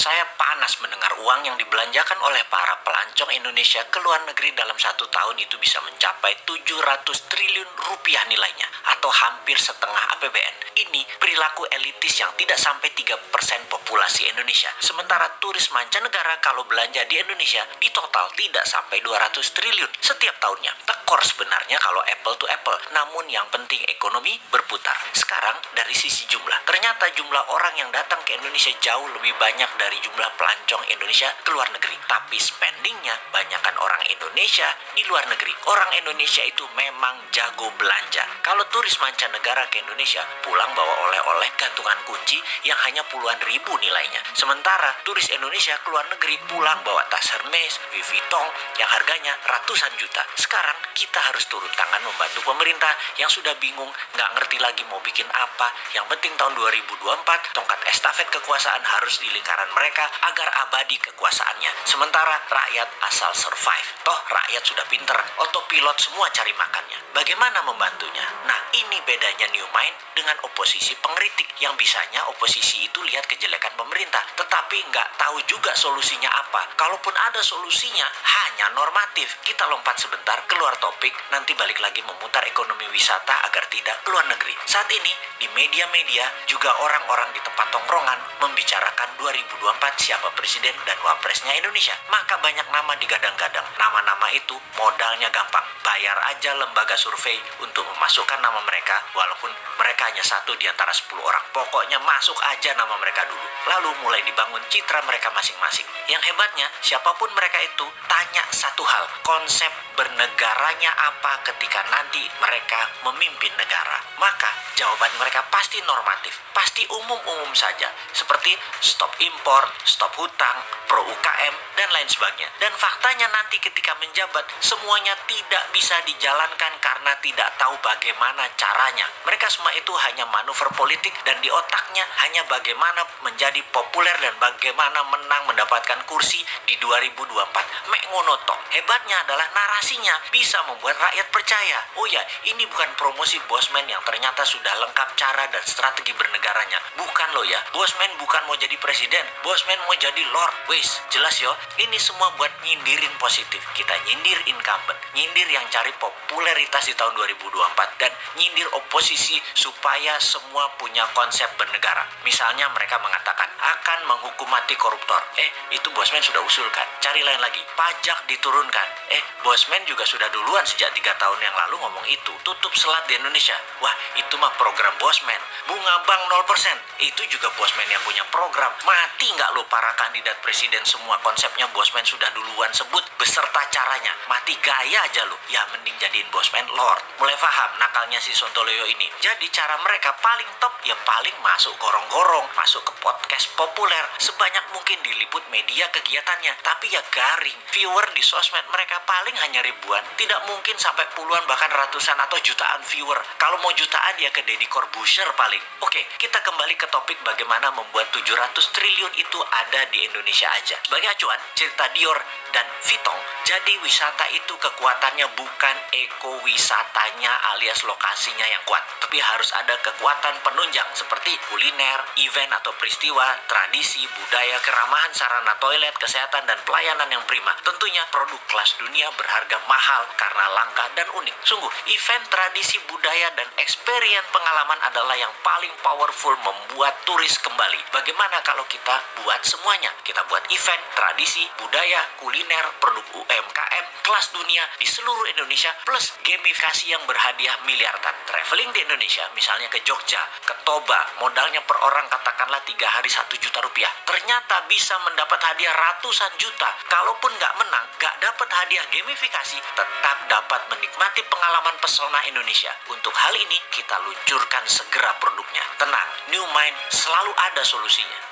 Saya panas mendengar uang yang dibelanjakan oleh para pelancong Indonesia ke luar negeri dalam 1 tahun itu bisa mencapai 700 triliun rupiah nilainya, atau hampir setengah APBN. Ini perilaku elitis yang tidak sampai 3% populasi Indonesia. Sementara turis mancanegara kalau belanja di Indonesia di total tidak sampai 200 triliun setiap tahunnya. Tekor sebenarnya kalau apple to apple, namun yang penting ekonomi berputar. Sekarang dari sisi jumlah, ternyata jumlah orang yang datang ke Indonesia jauh lebih banyak dari jumlah pelancong Indonesia ke luar negeri. Tapi spendingnya banyakkan orang Indonesia di luar negeri. Orang Indonesia itu memang jago belanja. Kalau turis mancanegara ke Indonesia pulang bawa oleh-oleh gantungan kunci yang hanya puluhan ribu nilainya. Sementara turis Indonesia ke luar negeri pulang bawa tas Hermes, Louis Vuitton yang harganya ratusan juta. Sekarang kita harus turun tangan membantu pemerintah yang sudah bingung, nggak ngerti lagi mau bikin apa. Yang penting tahun 2024 tongkat estafet kekuasaan harus di lingkaran mereka agar abadi kekuasaannya. Sementara rakyat asal survive. Toh rakyat sudah pinter, otopilot semua cari makannya. Bagaimana membantunya? Nah, ini bedanya New Mind dengan oposisi pengkritik, yang bisanya oposisi itu lihat kejelekan pemerintah, tetapi nggak tahu juga solusinya apa. Kalaupun ada solusinya, hanya normatif. Kita lompat sebentar keluar topik, nanti balik lagi memutar ekonomi wisata agar tidak keluar negeri. Saat ini di media-media juga orang-orang di tempat tongkrongan membicarakan 2024 siapa presiden dan wapresnya Indonesia. Maka banyak nama digadang-gadang. Nama-nama itu modalnya gampang. Bayar aja lembaga survei untuk memasukkan nama mereka, walaupun mereka hanya satu di antara 10 orang. Pokoknya masuk aja nama mereka dulu. Lalu mulai dibangun citra mereka masing-masing. Yang hebatnya, siapapun mereka itu, tanya satu hal. Konsep bernegaranya apa ketika nanti mereka memimpin negara? Maka jawaban mereka pasti normatif, pasti umum-umum saja. Seperti stop impor, stop hutang, pro UKM, dan lain sebagainya. Dan faktanya nanti ketika menjabat, semuanya tidak bisa dijalankan karena tidak tahu bagaimana caranya. Mereka semua itu hanya manuver politik, dan di otaknya hanya bagaimana menjadi populer dan bagaimana menang mendapatkan kursi di 2024. Mek ngono tok. Hebatnya adalah narasinya bisa membuat rakyat percaya. Oh ya, ini bukan promosi Bosman yang ternyata sudah lengkap cara dan strategi bernegaranya. Bukan loh ya. Bosman bukan mau jadi presiden. Bosman mau jadi lord. Wis, jelas yo. Ini semua buat nyindirin positif. Kita nyindir incumbent, nyindir yang cari popularitas di tahun 2024, dan nyindir oposisi supaya semua punya konsep bernegara. Misalnya mereka mengatakan akan menghukum mati koruptor. Itu Bosman sudah usulkan. Cari lain lagi. Pajak diturunkan. Bosman juga sudah duluan sejak 3 tahun yang lalu ngomong itu. Tutup selat di Indonesia. Wah, itu mah program Bosman. Bunga bank 0%. Itu juga Bosman yang punya program. Mati nggak lo para kandidat presiden semua konsepnya Bosman sudah duluan sebut beserta caranya. Mati gaya aja lo. Ya mending jadiin Bosman lord. Mulai paham nakalnya si Sontoloyo ini. Jadi cara mereka paling top ya paling masuk gorong-gorong, masuk ke podcast populer, sebanyak mungkin diliput media kegiatannya. Tapi ya garing. Viewer di sosmed mereka paling hanya ribuan, tidak mungkin sampai puluhan bahkan ratusan atau jutaan viewer. Kalau mau jutaan ya ke Deddy Corbuzier paling. Oke, kita kembali ke topik bagaimana membuat 700 triliun itu ada di Indonesia aja. Sebagai acuan, cerita Dior dan Vuitton, jadi wisata itu kekuatannya bukan ekowisatanya alias lokasinya yang kuat, tapi harus ada kekuatan penunjang seperti kuliner, event atau peristiwa, tradisi, budaya, keramahan, sarana toilet, kesehatan, dan pelayanan yang prima. Tentunya produk kelas dunia berharga mahal karena langka dan unik. Sungguh, event, tradisi, budaya, dan experience pengalaman adalah yang paling powerful membuat turis kembali. Bagaimana kalau kita buat semuanya? Kita buat event, tradisi, budaya, kuliner, produk UMKM, kelas dunia di seluruh Indonesia, plus gamifikasi yang berhadiah miliaran. Traveling di Indonesia, misalnya ke Jogja, ke Toba, modalnya per orang katakanlah 3 hari 1 juta rupiah. Ternyata bisa mendapat hadiah ratusan juta. Kalaupun nggak menang, nggak dapat hadiah gamifikasi, tetap dapat menikmati pengalaman pesona Indonesia. Untuk hal ini, kita luncurkan segera produknya. Tenang, New Mind selalu ada solusinya.